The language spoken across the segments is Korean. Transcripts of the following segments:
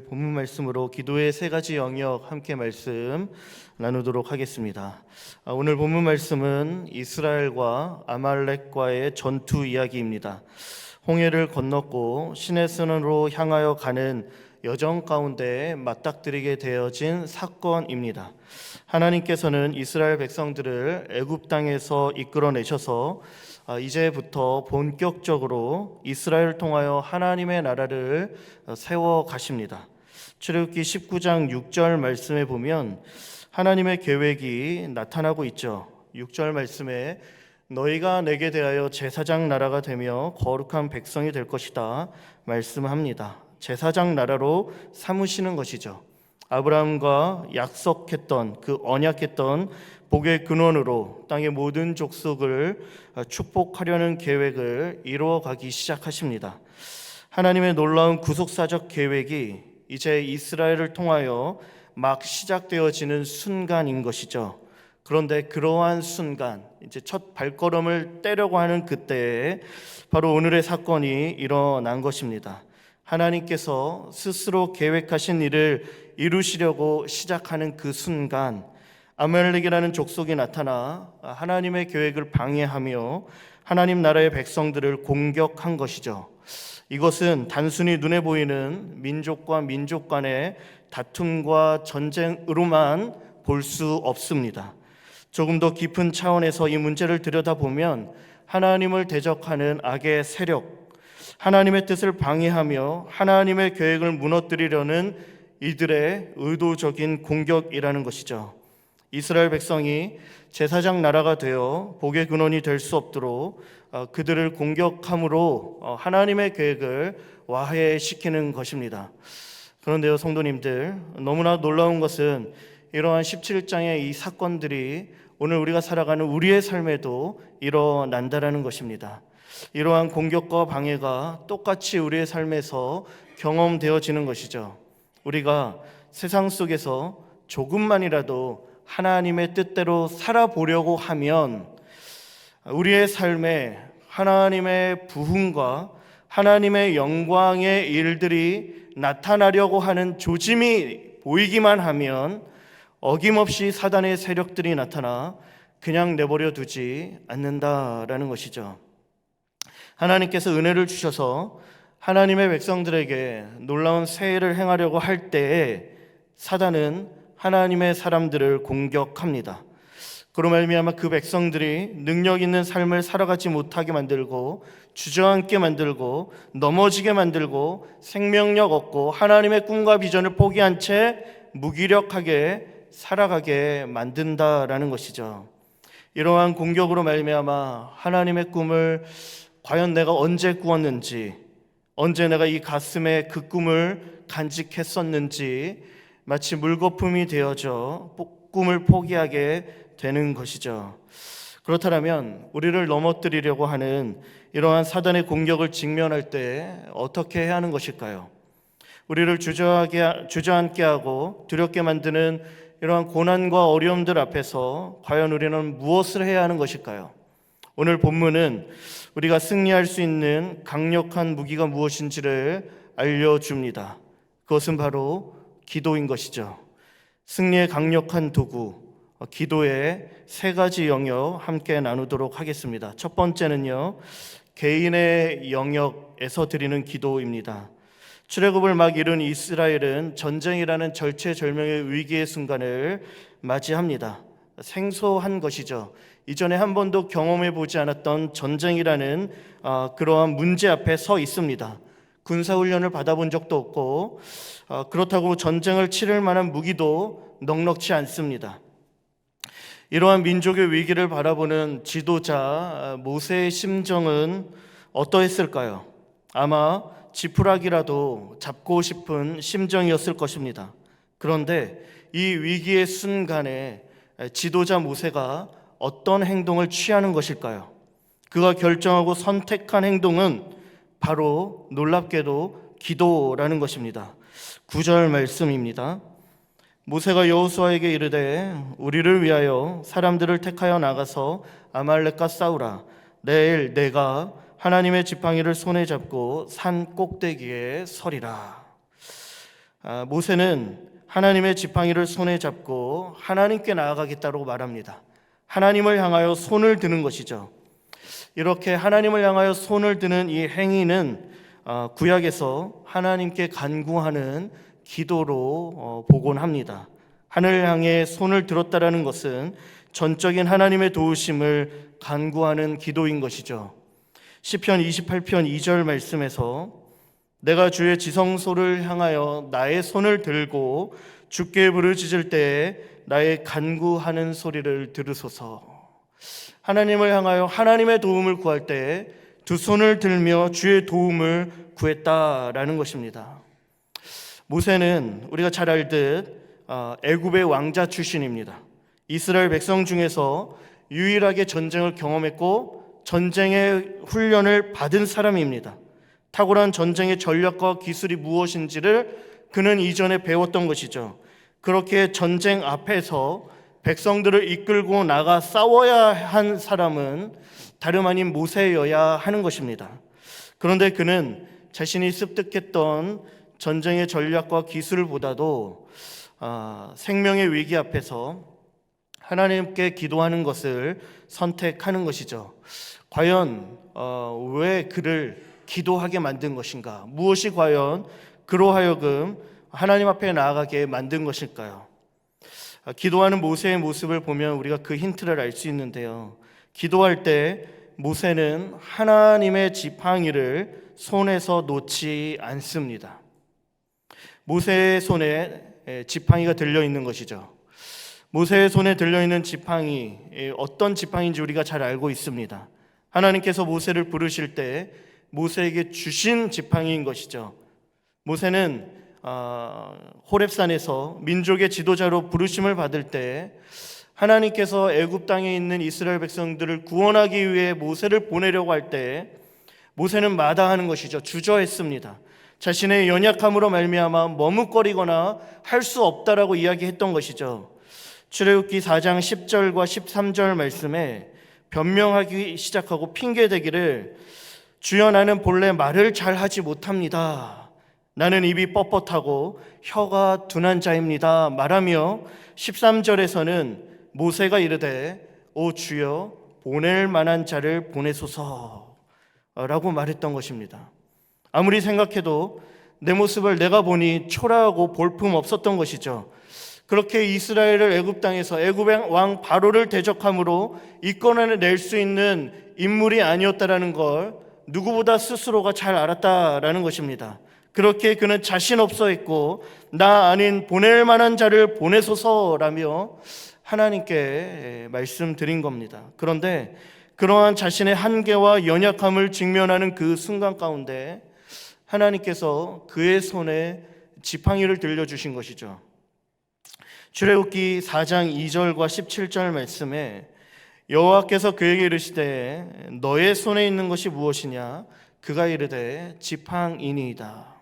본문 말씀으로 기도의 세 가지 영역 함께 말씀 나누도록 하겠습니다. 오늘 본문 말씀은 이스라엘과 아말렉과의 전투 이야기입니다. 홍해를 건넜고 시내산으로 향하여 가는 여정 가운데 맞닥뜨리게 되어진 사건입니다. 하나님께서는 이스라엘 백성들을 애굽 땅에서 이끌어내셔서 이제부터 본격적으로 이스라엘을 통하여 하나님의 나라를 세워 가십니다. 출애굽기 19장 6절 말씀에 보면 하나님의 계획이 나타나고 있죠. 6절 말씀에 너희가 내게 대하여 제사장 나라가 되며 거룩한 백성이 될 것이다 말씀합니다. 제사장 나라로 삼으시는 것이죠. 아브라함과 약속했던 그 언약했던 복의 근원으로 땅의 모든 족속을 축복하려는 계획을 이루어가기 시작하십니다. 하나님의 놀라운 구속사적 계획이 이제 이스라엘을 통하여 막 시작되어지는 순간인 것이죠. 그런데 그러한 순간, 이제 첫 발걸음을 떼려고 하는 그때에 바로 오늘의 사건이 일어난 것입니다. 하나님께서 스스로 계획하신 일을 이루시려고 시작하는 그 순간 아말렉이라는 족속이 나타나 하나님의 계획을 방해하며 하나님 나라의 백성들을 공격한 것이죠. 이것은 단순히 눈에 보이는 민족과 민족 간의 다툼과 전쟁으로만 볼 수 없습니다. 조금 더 깊은 차원에서 이 문제를 들여다보면 하나님을 대적하는 악의 세력, 하나님의 뜻을 방해하며 하나님의 계획을 무너뜨리려는 이들의 의도적인 공격이라는 것이죠. 이스라엘 백성이 제사장 나라가 되어 복의 근원이 될 수 없도록 그들을 공격함으로 하나님의 계획을 와해시키는 것입니다. 그런데요, 성도님들, 너무나 놀라운 것은 이러한 17장의 이 사건들이 오늘 우리가 살아가는 우리의 삶에도 일어난다라는 것입니다. 이러한 공격과 방해가 똑같이 우리의 삶에서 경험되어지는 것이죠. 우리가 세상 속에서 조금만이라도 하나님의 뜻대로 살아보려고 하면 우리의 삶에 하나님의 부흥과 하나님의 영광의 일들이 나타나려고 하는 조짐이 보이기만 하면 어김없이 사단의 세력들이 나타나 그냥 내버려 두지 않는다라는 것이죠. 하나님께서 은혜를 주셔서 하나님의 백성들에게 놀라운 세일을 행하려고 할 때에 사단은 하나님의 사람들을 공격합니다. 그로 말미암아 그 백성들이 능력 있는 삶을 살아가지 못하게 만들고 주저앉게 만들고 넘어지게 만들고 생명력 없고 하나님의 꿈과 비전을 포기한 채 무기력하게 살아가게 만든다라는 것이죠. 이러한 공격으로 말미암아 하나님의 꿈을 과연 내가 언제 꾸었는지, 언제 내가 이 가슴에 그 꿈을 간직했었는지 마치 물거품이 되어져 꿈을 포기하게 되는 것이죠. 그렇다면 우리를 넘어뜨리려고 하는 이러한 사단의 공격을 직면할 때 어떻게 해야 하는 것일까요? 우리를 주저앉게 하고 두렵게 만드는 이러한 고난과 어려움들 앞에서 과연 우리는 무엇을 해야 하는 것일까요? 오늘 본문은 우리가 승리할 수 있는 강력한 무기가 무엇인지를 알려줍니다. 그것은 바로 기도인 것이죠. 승리의 강력한 도구, 기도의 세 가지 영역 함께 나누도록 하겠습니다. 첫 번째는요, 개인의 영역에서 드리는 기도입니다. 출애굽을 막 이룬 이스라엘은 전쟁이라는 절체절명의 위기의 순간을 맞이합니다. 생소한 것이죠. 이전에 한 번도 경험해 보지 않았던 전쟁이라는 그러한 문제 앞에 서 있습니다. 군사훈련을 받아본 적도 없고 그렇다고 전쟁을 치를 만한 무기도 넉넉지 않습니다. 이러한 민족의 위기를 바라보는 지도자 모세의 심정은 어떠했을까요? 아마 지푸라기라도 잡고 싶은 심정이었을 것입니다. 그런데 이 위기의 순간에 지도자 모세가 어떤 행동을 취하는 것일까요? 그가 결정하고 선택한 행동은 바로 놀랍게도 기도라는 것입니다. 9절 말씀입니다. 모세가 여호수아에게 이르되 우리를 위하여 사람들을 택하여 나가서 아말렉과 싸우라. 내일 내가 하나님의 지팡이를 손에 잡고 산 꼭대기에 서리라. 모세는 하나님의 지팡이를 손에 잡고 하나님께 나아가겠다고 말합니다. 하나님을 향하여 손을 드는 것이죠. 이렇게 하나님을 향하여 손을 드는 이 행위는 구약에서 하나님께 간구하는 기도로 보곤 합니다. 하늘을 향해 손을 들었다라는 것은 전적인 하나님의 도우심을 간구하는 기도인 것이죠. 시편 28편 2절 말씀에서 내가 주의 지성소를 향하여 나의 손을 들고 주께 부르짖을 때에 나의 간구하는 소리를 들으소서. 하나님을 향하여 하나님의 도움을 구할 때 두 손을 들며 주의 도움을 구했다라는 것입니다. 모세는 우리가 잘 알듯 애굽의 왕자 출신입니다. 이스라엘 백성 중에서 유일하게 전쟁을 경험했고 전쟁의 훈련을 받은 사람입니다. 탁월한 전쟁의 전략과 기술이 무엇인지를 그는 이전에 배웠던 것이죠. 그렇게 전쟁 앞에서 백성들을 이끌고 나가 싸워야 한 사람은 다름 아닌 모세여야 하는 것입니다. 그런데 그는 자신이 습득했던 전쟁의 전략과 기술보다도 생명의 위기 앞에서 하나님께 기도하는 것을 선택하는 것이죠. 과연 왜 그를 기도하게 만든 것인가? 무엇이 과연 그로 하여금 하나님 앞에 나아가게 만든 것일까요? 기도하는 모세의 모습을 보면 우리가 그 힌트를 알 수 있는데요. 기도할 때 모세는 하나님의 지팡이를 손에서 놓지 않습니다. 모세의 손에 지팡이가 들려 있는 것이죠. 모세의 손에 들려 있는 지팡이, 어떤 지팡이인지 우리가 잘 알고 있습니다. 하나님께서 모세를 부르실 때 모세에게 주신 지팡이인 것이죠. 모세는 호렙산에서 민족의 지도자로 부르심을 받을 때 하나님께서 애굽 땅에 있는 이스라엘 백성들을 구원하기 위해 모세를 보내려고 할 때 모세는 마다하는 것이죠. 주저했습니다. 자신의 연약함으로 말미암아 머뭇거리거나 할 수 없다라고 이야기했던 것이죠. 출애굽기 4장 10절과 13절 말씀에 변명하기 시작하고 핑계대기를 주여 나는 본래 말을 잘하지 못합니다. 나는 입이 뻣뻣하고 혀가 둔한 자입니다. 말하며 13절에서는 모세가 이르되 오 주여 보낼 만한 자를 보내소서 라고 말했던 것입니다. 아무리 생각해도 내 모습을 내가 보니 초라하고 볼품 없었던 것이죠. 그렇게 이스라엘을 애굽 땅에서 애굽의 왕 바로를 대적함으로 이끌어낼 수 있는 인물이 아니었다라는 걸 누구보다 스스로가 잘 알았다라는 것입니다. 그렇게 그는 자신 없어 했고 나 아닌 보낼 만한 자를 보내소서라며 하나님께 말씀드린 겁니다. 그런데 그러한 자신의 한계와 연약함을 직면하는 그 순간 가운데 하나님께서 그의 손에 지팡이를 들려주신 것이죠. 출애굽기 4장 2절과 17절 말씀에 여호와께서 그에게 이르시되 너의 손에 있는 것이 무엇이냐? 그가 이르되 지팡이니이다.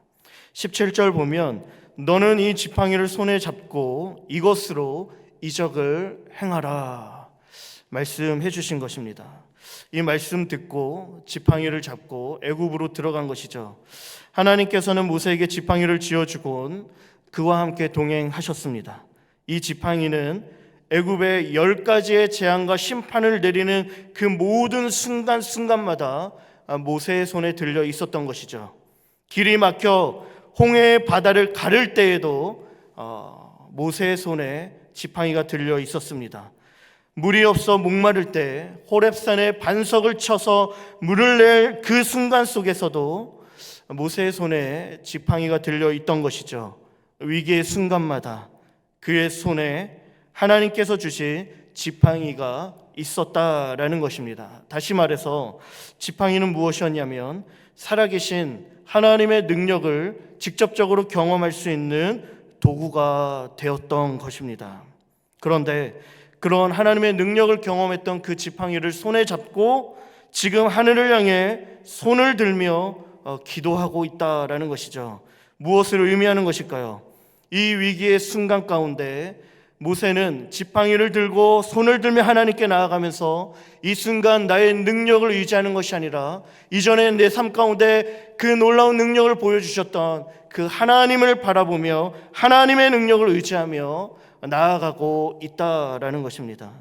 17절 보면 너는 이 지팡이를 손에 잡고 이것으로 이적을 행하라 말씀해 주신 것입니다. 이 말씀 듣고 지팡이를 잡고 애굽으로 들어간 것이죠. 하나님께서는 모세에게 지팡이를 쥐어주곤 그와 함께 동행하셨습니다. 이 지팡이는 애굽의 10가지의 재앙과 심판을 내리는 그 모든 순간순간마다 모세의 손에 들려 있었던 것이죠. 길이 막혀 홍해의 바다를 가를 때에도 모세의 손에 지팡이가 들려 있었습니다. 물이 없어 목마를 때 호렙산에 반석을 쳐서 물을 낼 그 순간 속에서도 모세의 손에 지팡이가 들려 있던 것이죠. 위기의 순간마다 그의 손에 하나님께서 주신 지팡이가 있었다라는 것입니다. 다시 말해서 지팡이는 무엇이었냐면 살아계신 하나님의 능력을 직접적으로 경험할 수 있는 도구가 되었던 것입니다. 그런데 그런 하나님의 능력을 경험했던 그 지팡이를 손에 잡고 지금 하늘을 향해 손을 들며 기도하고 있다라는 것이죠. 무엇을 의미하는 것일까요? 이 위기의 순간 가운데 모세는 지팡이를 들고 손을 들며 하나님께 나아가면서 이 순간 나의 능력을 의지하는 것이 아니라 이전에 내 삶 가운데 그 놀라운 능력을 보여주셨던 그 하나님을 바라보며 하나님의 능력을 의지하며 나아가고 있다라는 것입니다.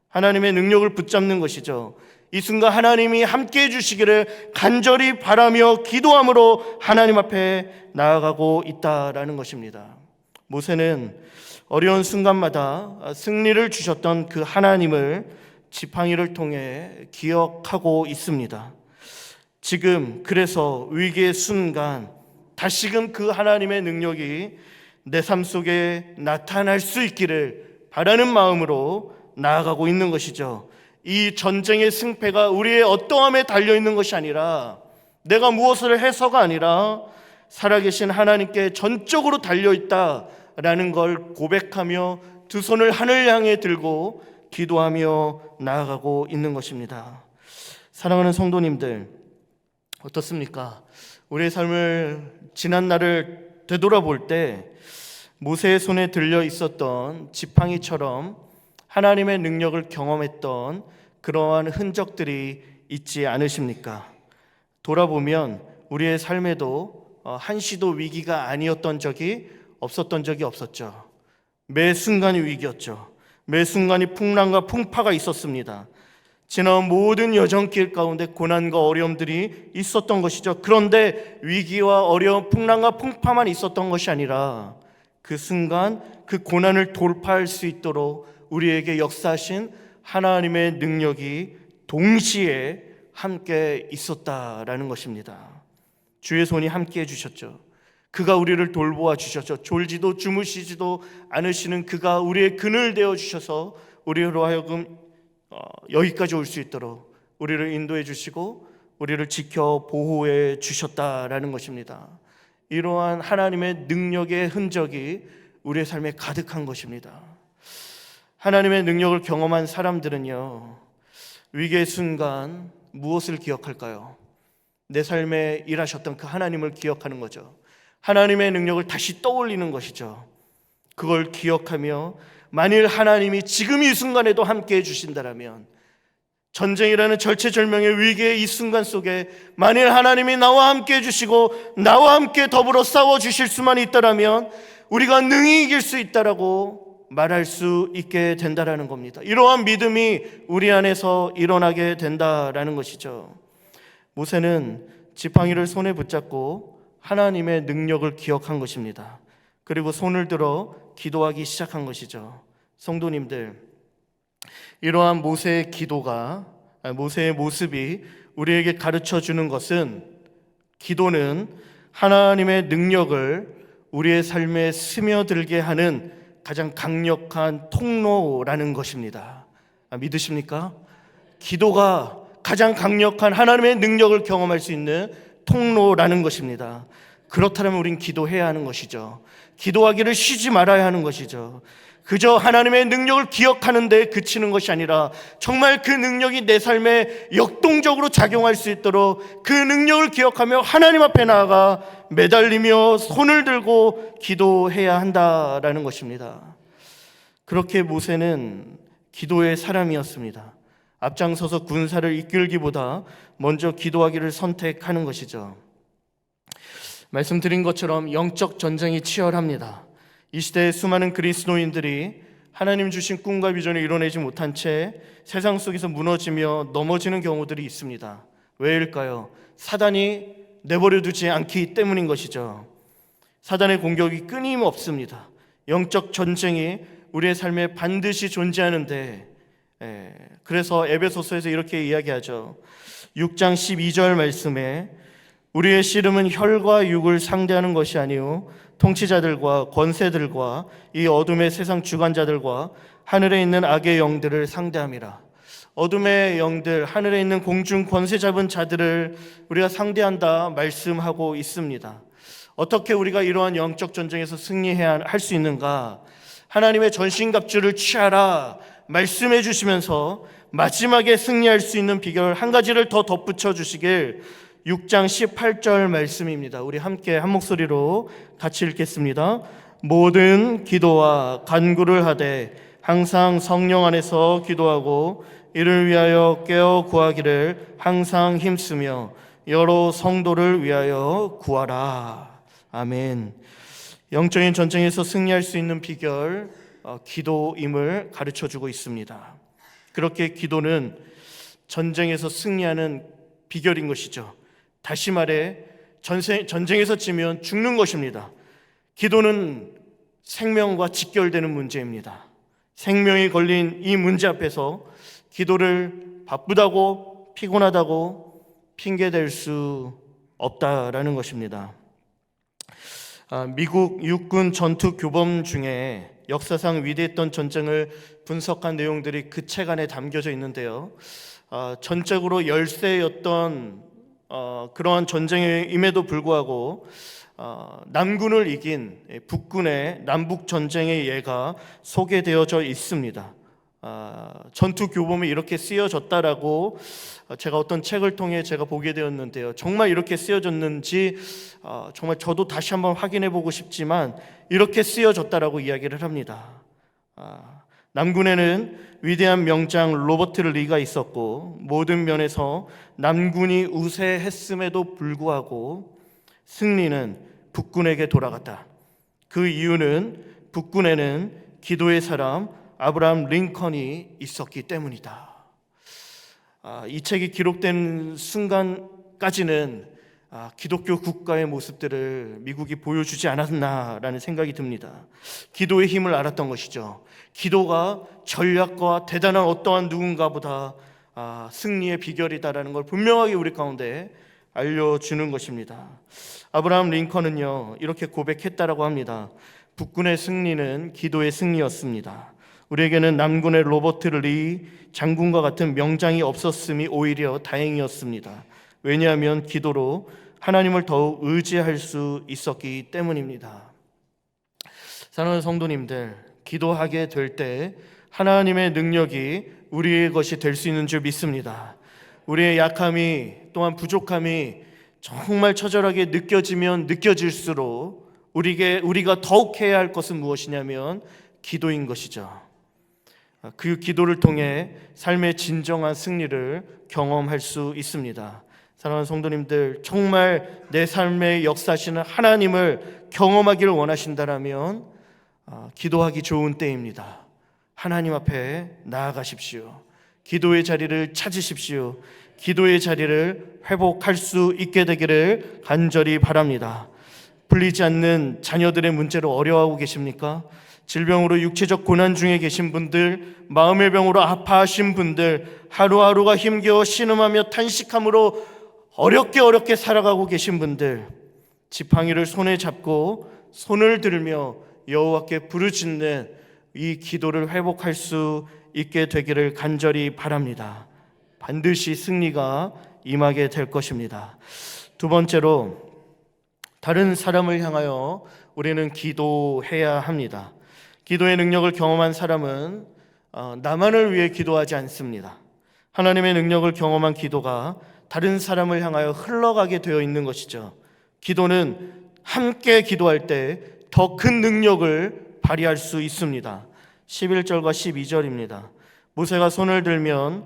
하나님의 능력을 붙잡는 것이죠. 이 순간 하나님이 함께해 주시기를 간절히 바라며 기도함으로 하나님 앞에 나아가고 있다라는 것입니다. 모세는 어려운 순간마다 승리를 주셨던 그 하나님을 지팡이를 통해 기억하고 있습니다. 지금 그래서 위기의 순간 다시금 그 하나님의 능력이 내 삶 속에 나타날 수 있기를 바라는 마음으로 나아가고 있는 것이죠. 이 전쟁의 승패가 우리의 어떠함에 달려있는 것이 아니라 내가 무엇을 해서가 아니라 살아계신 하나님께 전적으로 달려있다라는 걸 고백하며 두 손을 하늘 향해 들고 기도하며 나아가고 있는 것입니다. 사랑하는 성도님들, 어떻습니까? 우리의 삶을 지난 날을 되돌아볼 때 모세의 손에 들려 있었던 지팡이처럼 하나님의 능력을 경험했던 그러한 흔적들이 있지 않으십니까? 돌아보면 우리의 삶에도 한시도 위기가 아니었던 적이 없었던 적이 없었죠. 매 순간이 위기였죠. 매 순간이 풍랑과 풍파가 있었습니다. 지나온 모든 여정길 가운데 고난과 어려움들이 있었던 것이죠. 그런데 위기와 어려움, 풍랑과 풍파만 있었던 것이 아니라 그 순간 그 고난을 돌파할 수 있도록 우리에게 역사하신 하나님의 능력이 동시에 함께 있었다라는 것입니다. 주의 손이 함께 해주셨죠. 그가 우리를 돌보아 주셨죠. 졸지도 주무시지도 않으시는 그가 우리의 그늘 되어 주셔서 우리로 하여금 여기까지 올 수 있도록 우리를 인도해 주시고 우리를 지켜 보호해 주셨다라는 것입니다. 이러한 하나님의 능력의 흔적이 우리의 삶에 가득한 것입니다. 하나님의 능력을 경험한 사람들은요, 위기의 순간 무엇을 기억할까요? 내 삶에 일하셨던 그 하나님을 기억하는 거죠. 하나님의 능력을 다시 떠올리는 것이죠. 그걸 기억하며 만일 하나님이 지금 이 순간에도 함께 해주신다면, 전쟁이라는 절체절명의 위기의 이 순간 속에 만일 하나님이 나와 함께 해주시고 나와 함께 더불어 싸워주실 수만 있다면 우리가 능히 이길 수 있다라고 말할 수 있게 된다라는 겁니다. 이러한 믿음이 우리 안에서 일어나게 된다라는 것이죠. 모세는 지팡이를 손에 붙잡고 하나님의 능력을 기억한 것입니다. 그리고 손을 들어 기도하기 시작한 것이죠. 성도님들, 이러한 모세의 기도가, 모세의 모습이 우리에게 가르쳐 주는 것은, 기도는 하나님의 능력을 우리의 삶에 스며들게 하는 가장 강력한 통로라는 것입니다. 믿으십니까? 기도가 가장 강력한 하나님의 능력을 경험할 수 있는 통로라는 것입니다. 그렇다면 우린 기도해야 하는 것이죠. 기도하기를 쉬지 말아야 하는 것이죠. 그저 하나님의 능력을 기억하는 데 그치는 것이 아니라 정말 그 능력이 내 삶에 역동적으로 작용할 수 있도록 그 능력을 기억하며 하나님 앞에 나아가 매달리며 손을 들고 기도해야 한다라는 것입니다. 그렇게 모세는 기도의 사람이었습니다. 앞장서서 군사를 이끌기보다 먼저 기도하기를 선택하는 것이죠. 말씀드린 것처럼 영적 전쟁이 치열합니다. 이 시대에 수많은 그리스도인들이 하나님 주신 꿈과 비전을 이뤄내지 못한 채 세상 속에서 무너지며 넘어지는 경우들이 있습니다. 왜일까요? 사단이 내버려두지 않기 때문인 것이죠. 사단의 공격이 끊임없습니다. 영적 전쟁이 우리의 삶에 반드시 존재하는데, 그래서 에베소서에서 이렇게 이야기하죠. 6장 12절 말씀에 우리의 씨름은 혈과 육을 상대하는 것이 아니요 통치자들과 권세들과 이 어둠의 세상 주관자들과 하늘에 있는 악의 영들을 상대함이라. 어둠의 영들, 하늘에 있는 공중 권세 잡은 자들을 우리가 상대한다 말씀하고 있습니다. 어떻게 우리가 이러한 영적 전쟁에서 승리해야 할 수 있는가? 하나님의 전신갑주를 취하라 말씀해 주시면서 마지막에 승리할 수 있는 비결 한 가지를 더 덧붙여 주시길 6장 18절 말씀입니다. 우리 함께 한 목소리로 같이 읽겠습니다. 모든 기도와 간구를 하되 항상 성령 안에서 기도하고 이를 위하여 깨어 구하기를 항상 힘쓰며 여러 성도를 위하여 구하라. 아멘. 영적인 전쟁에서 승리할 수 있는 비결, 기도임을 가르쳐주고 있습니다. 그렇게 기도는 전쟁에서 승리하는 비결인 것이죠. 다시 말해 전쟁에서 지면 죽는 것입니다. 기도는 생명과 직결되는 문제입니다. 생명이 걸린 이 문제 앞에서 기도를 바쁘다고 피곤하다고 핑계댈 수 없다라는 것입니다. 미국 육군 전투 교범 중에 역사상 위대했던 전쟁을 분석한 내용들이 그 책 안에 담겨져 있는데요. 전적으로 열세였던 그러한 전쟁임에도 불구하고 남군을 이긴 북군의 남북 전쟁의 예가 소개되어져 있습니다. 전투 교범이 이렇게 쓰여졌다라고 제가 어떤 책을 통해 제가 보게 되었는데요. 정말 이렇게 쓰여졌는지 정말 저도 다시 한번 확인해 보고 싶지만 이렇게 쓰여졌다라고 이야기를 합니다. 남군에는 위대한 명장 로버트 리가 있었고 모든 면에서 남군이 우세했음에도 불구하고 승리는 북군에게 돌아갔다. 그 이유는 북군에는 기도의 사람 아브라함 링컨이 있었기 때문이다. 이 책이 기록된 순간까지는 기독교 국가의 모습들을 미국이 보여주지 않았나라는 생각이 듭니다. 기도의 힘을 알았던 것이죠. 기도가 전략과 대단한 어떠한 누군가보다 승리의 비결이다라는 걸 분명하게 우리 가운데 알려주는 것입니다. 아브라함 링컨은요 이렇게 고백했다라고 합니다. 북군의 승리는 기도의 승리였습니다. 우리에게는 남군의 로버트 리 장군과 같은 명장이 없었음이 오히려 다행이었습니다. 왜냐하면 기도로 하나님을 더욱 의지할 수 있었기 때문입니다. 사랑하는 성도님들, 기도하게 될 때 하나님의 능력이 우리의 것이 될 수 있는 줄 믿습니다. 우리의 약함이 또한 부족함이 정말 처절하게 느껴지면 느껴질수록 우리가 더욱 해야 할 것은 무엇이냐면 기도인 것이죠. 그 기도를 통해 삶의 진정한 승리를 경험할 수 있습니다. 사랑하는 성도님들, 정말 내 삶의 역사하시는 하나님을 경험하기를 원하신다면 기도하기 좋은 때입니다. 하나님 앞에 나아가십시오. 기도의 자리를 찾으십시오. 기도의 자리를 회복할 수 있게 되기를 간절히 바랍니다. 풀리지 않는 자녀들의 문제로 어려워하고 계십니까? 질병으로 육체적 고난 중에 계신 분들, 마음의 병으로 아파하신 분들, 하루하루가 힘겨워 신음하며 탄식함으로 어렵게 살아가고 계신 분들, 지팡이를 손에 잡고 손을 들며 여호와께 부르짖는 이 기도를 회복할 수 있게 되기를 간절히 바랍니다. 반드시 승리가 임하게 될 것입니다. 두 번째로, 다른 사람을 향하여 우리는 기도해야 합니다. 기도의 능력을 경험한 사람은 나만을 위해 기도하지 않습니다. 하나님의 능력을 경험한 기도가 다른 사람을 향하여 흘러가게 되어 있는 것이죠. 기도는 함께 기도할 때 더 큰 능력을 발휘할 수 있습니다. 11절과 12절입니다. 모세가 손을 들면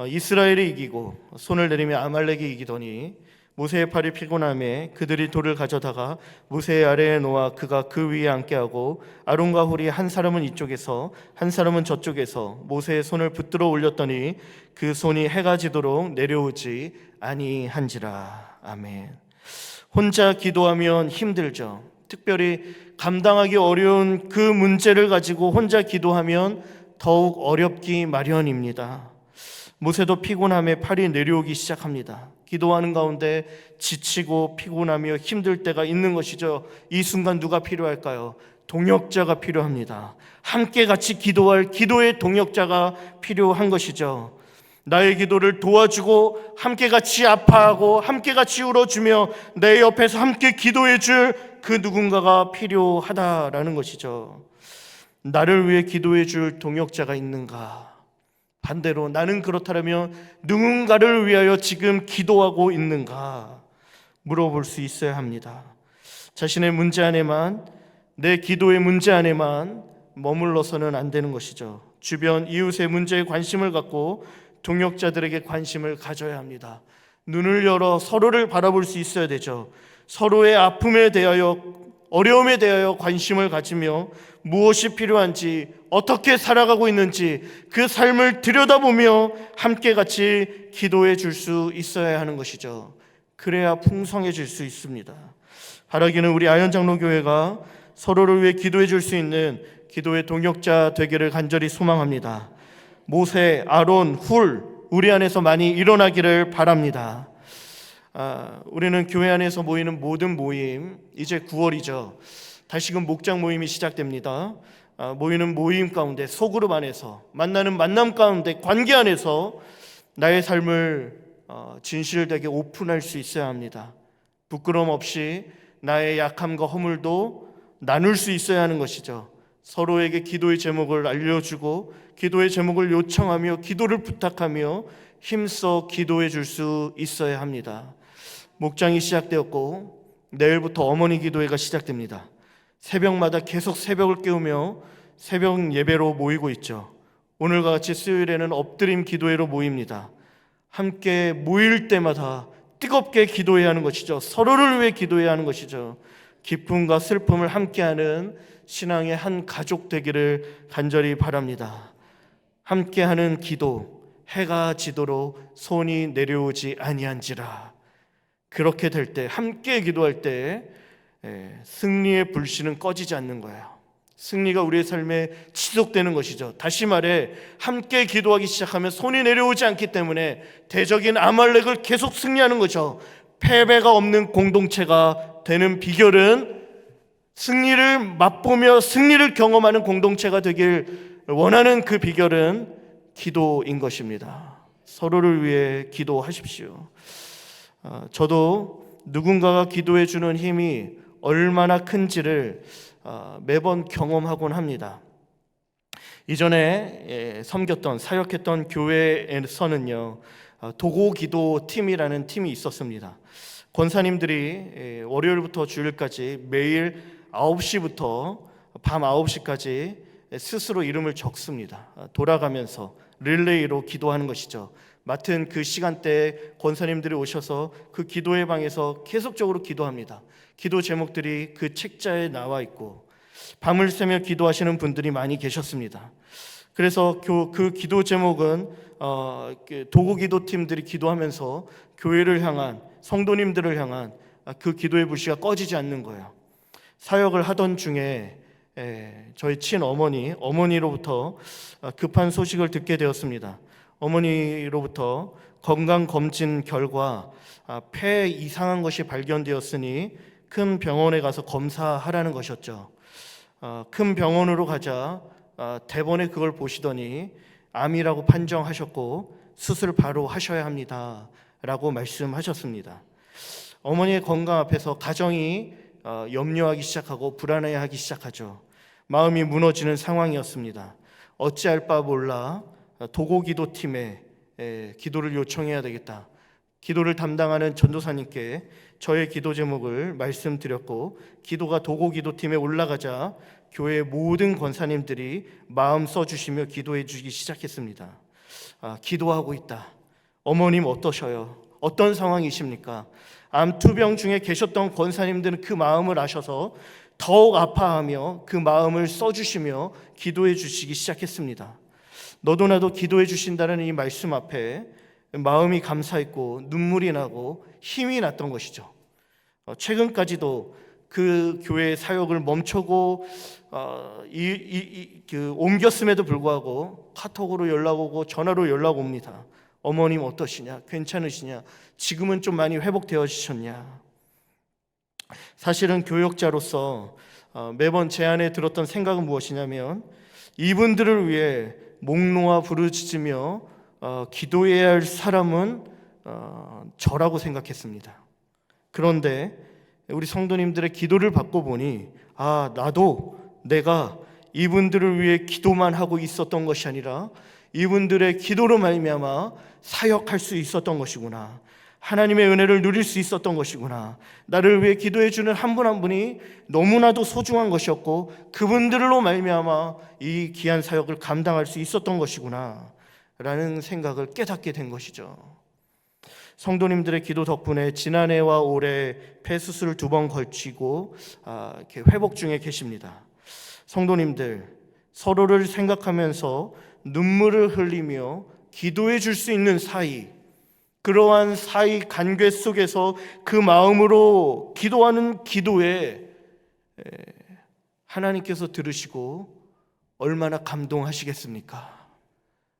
이스라엘이 이기고 손을 내리면 아말렉이 이기더니 모세의 팔이 피곤함에 그들이 돌을 가져다가 모세의 아래에 놓아 그가 그 위에 앉게 하고 아론과 훌이 한 사람은 이쪽에서 한 사람은 저쪽에서 모세의 손을 붙들어 올렸더니 그 손이 해가 지도록 내려오지 아니한지라. 아멘. 혼자 기도하면 힘들죠. 특별히 감당하기 어려운 그 문제를 가지고 혼자 기도하면 더욱 어렵기 마련입니다. 모세도 피곤함에 팔이 내려오기 시작합니다. 기도하는 가운데 지치고 피곤하며 힘들 때가 있는 것이죠. 이 순간 누가 필요할까요? 동역자가 필요합니다. 함께 같이 기도할 기도의 동역자가 필요한 것이죠. 나의 기도를 도와주고 함께 같이 아파하고 함께 같이 울어주며 내 옆에서 함께 기도해 줄 그 누군가가 필요하다라는 것이죠. 나를 위해 기도해 줄 동역자가 있는가? 반대로 나는 그렇다면 누군가를 위하여 지금 기도하고 있는가? 물어볼 수 있어야 합니다. 자신의 문제 안에만 내 기도의 문제 안에만 머물러서는 안 되는 것이죠. 주변 이웃의 문제에 관심을 갖고 동역자들에게 관심을 가져야 합니다. 눈을 열어 서로를 바라볼 수 있어야 되죠. 서로의 아픔에 대하여, 어려움에 대하여 관심을 가지며 무엇이 필요한지, 어떻게 살아가고 있는지 그 삶을 들여다보며 함께 같이 기도해 줄 수 있어야 하는 것이죠. 그래야 풍성해질 수 있습니다. 바라기는 우리 아현장로교회가 서로를 위해 기도해 줄 수 있는 기도의 동역자 되기를 간절히 소망합니다. 모세, 아론, 훌 우리 안에서 많이 일어나기를 바랍니다. 우리는 교회 안에서 모이는 모든 모임, 이제 9월이죠. 다시금 목장 모임이 시작됩니다. 모이는 모임 가운데, 소그룹 안에서, 만나는 만남 가운데, 관계 안에서 나의 삶을 진실되게 오픈할 수 있어야 합니다. 부끄러움 없이 나의 약함과 허물도 나눌 수 있어야 하는 것이죠. 서로에게 기도의 제목을 알려주고 기도의 제목을 요청하며 기도를 부탁하며 힘써 기도해 줄 수 있어야 합니다. 목장이 시작되었고 내일부터 어머니 기도회가 시작됩니다. 새벽마다 계속 새벽을 깨우며 새벽 예배로 모이고 있죠. 오늘과 같이 수요일에는 엎드림 기도회로 모입니다. 함께 모일 때마다 뜨겁게 기도해야 하는 것이죠. 서로를 위해 기도해야 하는 것이죠. 기쁨과 슬픔을 함께하는 신앙의 한 가족 되기를 간절히 바랍니다. 함께하는 기도, 해가 지도록 손이 내려오지 아니한지라. 그렇게 될 때, 함께 기도할 때 승리의 불씨는 꺼지지 않는 거예요. 승리가 우리의 삶에 지속되는 것이죠. 다시 말해, 함께 기도하기 시작하면 손이 내려오지 않기 때문에 대적인 아말렉을 계속 승리하는 거죠. 패배가 없는 공동체가 되는 비결은 승리를 맛보며 승리를 경험하는 공동체가 되길 원하는 그 비결은 기도인 것입니다. 서로를 위해 기도하십시오. 저도 누군가가 기도해 주는 힘이 얼마나 큰지를 매번 경험하곤 합니다. 이전에 섬겼던, 사역했던 교회에서는요, 도고기도 팀이라는 팀이 있었습니다. 권사님들이 월요일부터 주일까지 매일 9시부터 밤 9시까지 스스로 이름을 적습니다. 돌아가면서 릴레이로 기도하는 것이죠. 맡은 그 시간대에 권사님들이 오셔서 그 기도의 방에서 계속적으로 기도합니다. 기도 제목들이 그 책자에 나와 있고 밤을 새며 기도하시는 분들이 많이 계셨습니다. 그래서 그 기도 제목은 도구기도 팀들이 기도하면서 교회를 향한, 성도님들을 향한 그 기도의 불씨가 꺼지지 않는 거예요. 사역을 하던 중에 저희 어머니로부터 급한 소식을 듣게 되었습니다. 어머니로부터 건강검진 결과 폐에 이상한 것이 발견되었으니 큰 병원에 가서 검사하라는 것이었죠. 큰 병원으로 가자 대번에 그걸 보시더니 암이라고 판정하셨고 수술 바로 하셔야 합니다 라고 말씀하셨습니다. 어머니의 건강 앞에서 가정이 염려하기 시작하고 불안해하기 시작하죠. 마음이 무너지는 상황이었습니다. 어찌할 바 몰라 도고기도팀에 기도를 요청해야 되겠다. 기도를 담당하는 전도사님께 저의 기도 제목을 말씀드렸고, 기도가 도고기도팀에 올라가자 교회 모든 권사님들이 마음 써주시며 기도해 주기 시작했습니다. 기도하고 있다. 어머님 어떠셔요? 어떤 상황이십니까? 암투병 중에 계셨던 권사님들은 그 마음을 아셔서 더욱 아파하며 그 마음을 써주시며 기도해 주시기 시작했습니다. 너도 나도 기도해 주신다는 이 말씀 앞에 마음이 감사했고 눈물이 나고 힘이 났던 것이죠. 최근까지도 그 교회의 사역을 멈추고 옮겼음에도 불구하고 카톡으로 연락 오고 전화로 연락 옵니다. 어머님 어떠시냐? 괜찮으시냐? 지금은 좀 많이 회복되어지셨냐? 사실은 교역자로서 매번 제 안에 들었던 생각은 무엇이냐면, 이분들을 위해 목 놓아 부르짖으며 기도해야 할 사람은 저라고 생각했습니다. 그런데 우리 성도님들의 기도를 받고 보니 나도 내가 이분들을 위해 기도만 하고 있었던 것이 아니라 이분들의 기도로 말미암아 사역할 수 있었던 것이구나. 하나님의 은혜를 누릴 수 있었던 것이구나. 나를 위해 기도해 주는 한 분 한 분이 너무나도 소중한 것이었고 그분들로 말미암아 이 귀한 사역을 감당할 수 있었던 것이구나 라는 생각을 깨닫게 된 것이죠. 성도님들의 기도 덕분에 지난해와 올해 폐수술을 2번 걸치고 이렇게 회복 중에 계십니다. 성도님들, 서로를 생각하면서 눈물을 흘리며 기도해 줄 수 있는 사이, 그러한 사이 관계 속에서 그 마음으로 기도하는 기도에 하나님께서 들으시고 얼마나 감동하시겠습니까?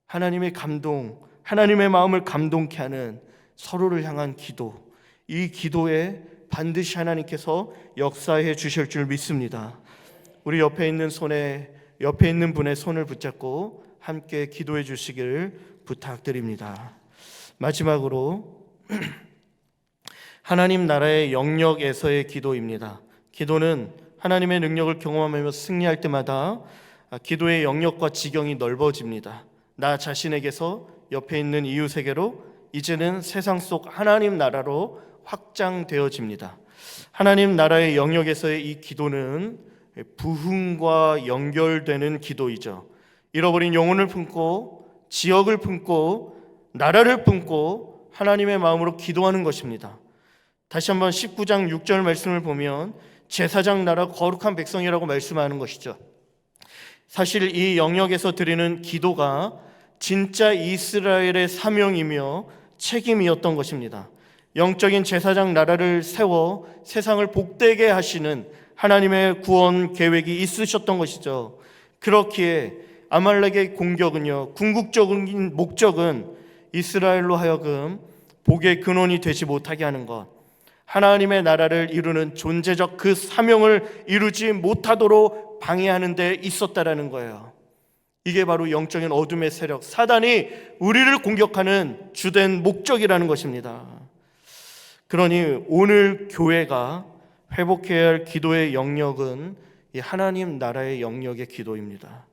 하나님의 감동, 하나님의 마음을 감동케 하는 서로를 향한 기도, 이 기도에 반드시 하나님께서 역사해 주실 줄 믿습니다. 우리 옆에 있는 분의 손을 붙잡고 함께 기도해 주시기를 부탁드립니다. 마지막으로 하나님 나라의 영역에서의 기도입니다. 기도는 하나님의 능력을 경험하며 승리할 때마다 기도의 영역과 지경이 넓어집니다. 나 자신에게서 옆에 있는 이웃에게로, 이제는 세상 속 하나님 나라로 확장되어집니다. 하나님 나라의 영역에서의 이 기도는 부흥과 연결되는 기도이죠. 잃어버린 영혼을 품고 지역을 품고 나라를 품고 하나님의 마음으로 기도하는 것입니다. 다시 한번 19장 6절 말씀을 보면 제사장 나라 거룩한 백성이라고 말씀하는 것이죠. 사실 이 영역에서 드리는 기도가 진짜 이스라엘의 사명이며 책임이었던 것입니다. 영적인 제사장 나라를 세워 세상을 복되게 하시는 하나님의 구원 계획이 있으셨던 것이죠. 그렇기에 아말렉의 공격은요, 궁극적인 목적은 이스라엘로 하여금 복의 근원이 되지 못하게 하는 것, 하나님의 나라를 이루는 존재적 그 사명을 이루지 못하도록 방해하는 데 있었다라는 거예요. 이게 바로 영적인 어둠의 세력, 사단이 우리를 공격하는 주된 목적이라는 것입니다. 그러니 오늘 교회가 회복해야 할 기도의 영역은 이 하나님 나라의 영역의 기도입니다.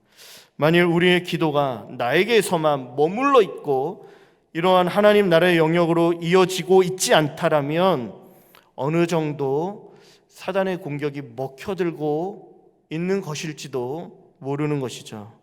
만일 우리의 기도가 나에게서만 머물러 있고 이러한 하나님 나라의 영역으로 이어지고 있지 않다라면 어느 정도 사단의 공격이 먹혀들고 있는 것일지도 모르는 것이죠.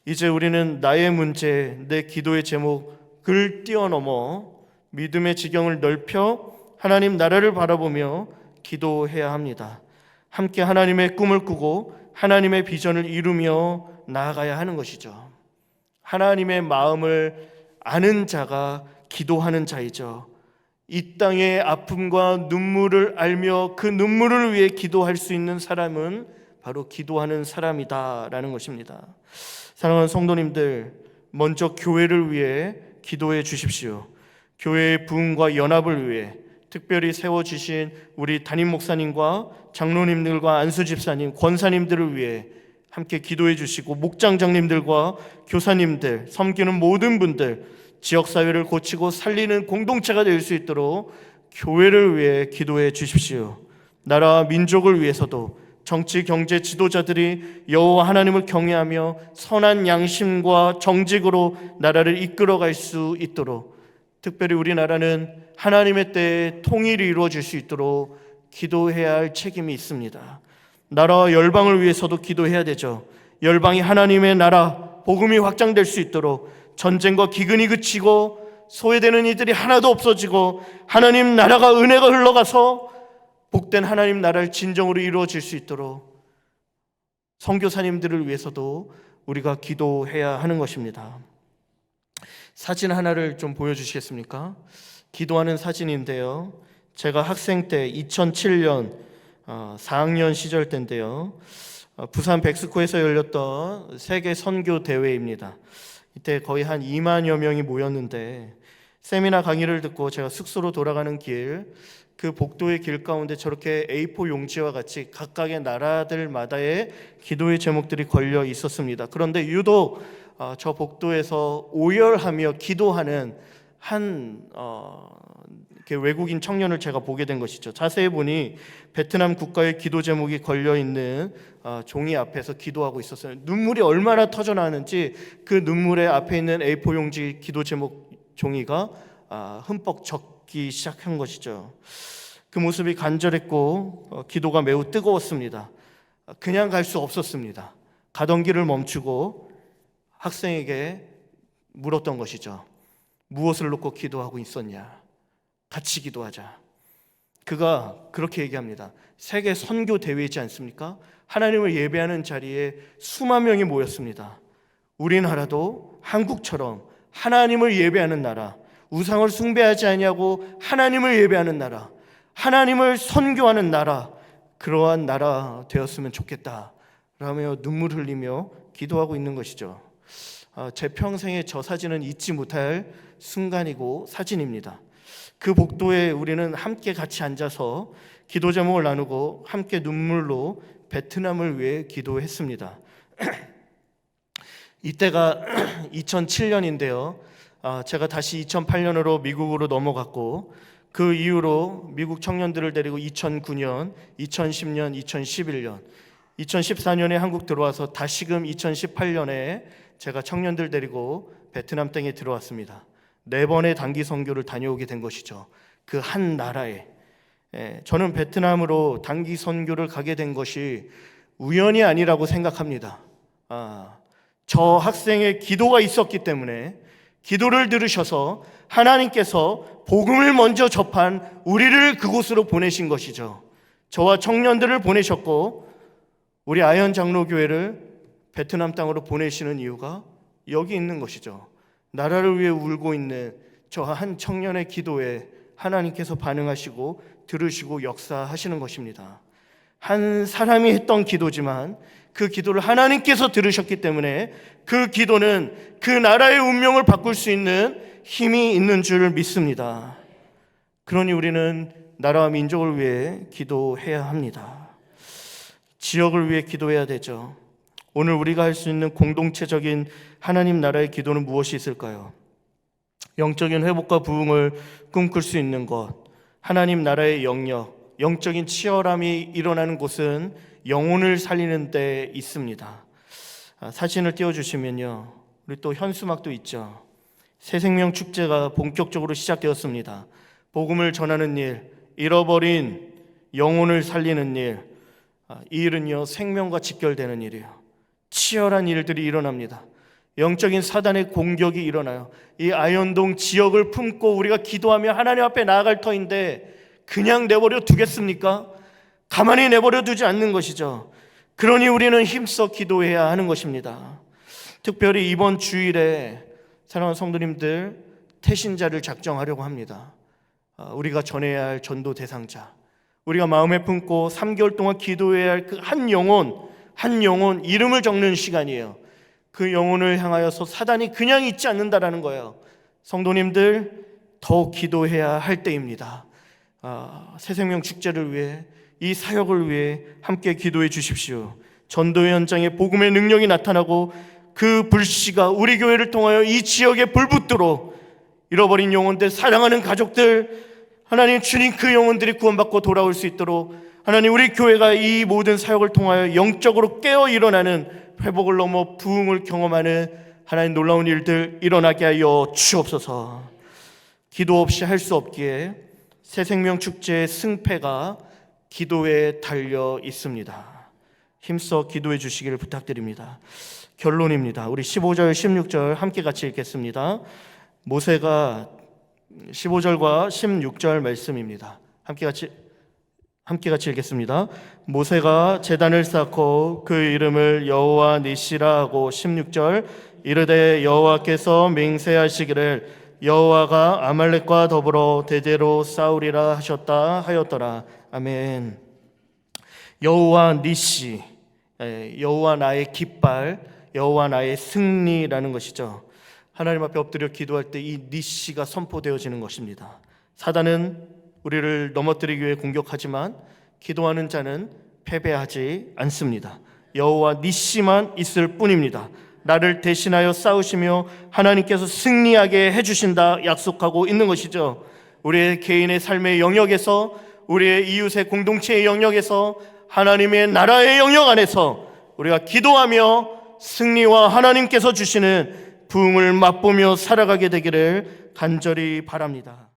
이제 우리는 나의 문제, 내 기도의 제목을 뛰어넘어 믿음의 지경을 넓혀 하나님 나라를 바라보며 기도해야 합니다. 함께 하나님의 꿈을 꾸고 하나님의 비전을 이루며 나아가야 하는 것이죠. 하나님의 마음을 아는 자가 기도하는 자이죠. 이 땅의 아픔과 눈물을 알며 그 눈물을 위해 기도할 수 있는 사람은 바로 기도하는 사람이다라는 것입니다. 사랑하는 성도님들, 먼저 교회를 위해 기도해 주십시오. 교회의 부흥과 연합을 위해 특별히 세워주신 우리 담임 목사님과 장로님들과 안수집사님, 권사님들을 위해 함께 기도해 주시고, 목장장님들과 교사님들, 섬기는 모든 분들, 지역사회를 고치고 살리는 공동체가 될 수 있도록 교회를 위해 기도해 주십시오. 나라와 민족을 위해서도 정치, 경제 지도자들이 여호와 하나님을 경외하며 선한 양심과 정직으로 나라를 이끌어갈 수 있도록, 특별히 우리나라는 하나님의 때에 통일이 이루어질 수 있도록 기도해야 할 책임이 있습니다. 나라와 열방을 위해서도 기도해야 되죠. 열방이 하나님의 나라, 복음이 확장될 수 있도록, 전쟁과 기근이 그치고 소외되는 이들이 하나도 없어지고 하나님 나라가, 은혜가 흘러가서 복된 하나님 나라를 진정으로 이루어질 수 있도록 선교사님들을 위해서도 우리가 기도해야 하는 것입니다. 사진 하나를 좀 보여주시겠습니까? 기도하는 사진인데요, 제가 학생 때 2007년 4학년 시절 때인데요, 부산 백스코에서 열렸던 세계 선교 대회입니다. 이때 거의 한 2만여 명이 모였는데, 세미나 강의를 듣고 제가 숙소로 돌아가는 길, 그 복도의 길 가운데 저렇게 A4 용지와 같이 각각의 나라들마다의 기도의 제목들이 걸려 있었습니다. 그런데 유독 저 복도에서 오열하며 기도하는 한 외국인 청년을 제가 보게 된 것이죠. 자세히 보니 베트남 국가의 기도 제목이 걸려있는 종이 앞에서 기도하고 있었어요. 눈물이 얼마나 터져나왔는지 그 눈물의 앞에 있는 A4 용지 기도 제목 종이가 흠뻑 걷기 시작한 것이죠. 그 모습이 간절했고 기도가 매우 뜨거웠습니다. 그냥 갈 수 없었습니다. 가던 길을 멈추고 학생에게 물었던 것이죠. 무엇을 놓고 기도하고 있었냐? 같이 기도하자. 그가 그렇게 얘기합니다. 세계 선교 대회이지 않습니까? 하나님을 예배하는 자리에 수만 명이 모였습니다. 우리나라도 한국처럼 하나님을 예배하는 나라, 우상을 숭배하지 아니하고 하나님을 예배하는 나라, 하나님을 선교하는 나라, 그러한 나라 되었으면 좋겠다 라며 눈물 흘리며 기도하고 있는 것이죠. 제 평생에 저 사진은 잊지 못할 순간이고 사진입니다. 그 복도에 우리는 함께 같이 앉아서 기도 제목을 나누고 함께 눈물로 베트남을 위해 기도했습니다. 이때가 2007년인데요. 제가 다시 2008년으로 미국으로 넘어갔고 그 이후로 미국 청년들을 데리고 2009년, 2010년, 2011년, 2014년에 한국 들어와서 다시금 2018년에 제가 청년들 데리고 베트남 땅에 들어왔습니다. 4번의 단기 선교를 다녀오게 된 것이죠. 그 한 나라에. 저는 베트남으로 단기 선교를 가게 된 것이 우연이 아니라고 생각합니다. 저 학생의 기도가 있었기 때문에 기도를 들으셔서 하나님께서 복음을 먼저 접한 우리를 그곳으로 보내신 것이죠. 저와 청년들을 보내셨고 우리 아현 장로교회를 베트남 땅으로 보내시는 이유가 여기 있는 것이죠. 나라를 위해 울고 있는 저 한 청년의 기도에 하나님께서 반응하시고 들으시고 역사하시는 것입니다. 한 사람이 했던 기도지만 그 기도를 하나님께서 들으셨기 때문에 그 기도는 그 나라의 운명을 바꿀 수 있는 힘이 있는 줄 믿습니다. 그러니 우리는 나라와 민족을 위해 기도해야 합니다. 지역을 위해 기도해야 되죠. 오늘 우리가 할 수 있는 공동체적인 하나님 나라의 기도는 무엇이 있을까요? 영적인 회복과 부흥을 꿈꿀 수 있는 것, 하나님 나라의 영역, 영적인 치열함이 일어나는 곳은 영혼을 살리는 데 있습니다. 사진을 띄워주시면요, 우리 또 현수막도 있죠. 새생명 축제가 본격적으로 시작되었습니다. 복음을 전하는 일, 잃어버린 영혼을 살리는 일, 이 일은요 생명과 직결되는 일이에요. 치열한 일들이 일어납니다. 영적인 사단의 공격이 일어나요. 이 아현동 지역을 품고 우리가 기도하며 하나님 앞에 나아갈 터인데 그냥 내버려 두겠습니까? 가만히 내버려 두지 않는 것이죠. 그러니 우리는 힘써 기도해야 하는 것입니다. 특별히 이번 주일에 사랑하는 성도님들 태신자를 작정하려고 합니다. 우리가 전해야 할 전도 대상자, 우리가 마음에 품고 3개월 동안 기도해야 할 그 한 영혼 이름을 적는 시간이에요. 그 영혼을 향하여서 사단이 그냥 있지 않는다라는 거예요. 성도님들 더욱 기도해야 할 때입니다. 새생명 축제를 위해, 이 사역을 위해 함께 기도해 주십시오. 전도 현장에 복음의 능력이 나타나고 그 불씨가 우리 교회를 통하여 이 지역에 불붙도록 잃어버린 영혼들, 사랑하는 가족들, 하나님 주님 그 영혼들이 구원받고 돌아올 수 있도록 하나님 우리 교회가 이 모든 사역을 통하여 영적으로 깨어 일어나는 회복을 넘어 부흥을 경험하는 하나님 놀라운 일들 일어나게 하여 주옵소서. 기도 없이 할 수 없기에 새생명 축제의 승패가 기도에 달려 있습니다. 힘써 기도해 주시기를 부탁드립니다. 결론입니다. 우리 15절 16절 함께 같이 읽겠습니다. 모세가 15절과 16절 말씀입니다. 함께 같이 읽겠습니다. 모세가 제단을 쌓고 그 이름을 여호와 니시라 하고 16절 이르되 여호와께서 맹세하시기를 여호와가 아말렉과 더불어 대대로 싸우리라 하셨다 하였더라. 아멘. 여호와 니시, 여호와 나의 깃발, 여호와 나의 승리라는 것이죠. 하나님 앞에 엎드려 기도할 때 이 니시가 선포되어지는 것입니다. 사단은 우리를 넘어뜨리기 위해 공격하지만 기도하는 자는 패배하지 않습니다. 여호와 니시만 있을 뿐입니다. 나를 대신하여 싸우시며 하나님께서 승리하게 해주신다 약속하고 있는 것이죠. 우리의 개인의 삶의 영역에서, 우리의 이웃의 공동체의 영역에서, 하나님의 나라의 영역 안에서 우리가 기도하며 승리와 하나님께서 주시는 부흥을 맛보며 살아가게 되기를 간절히 바랍니다.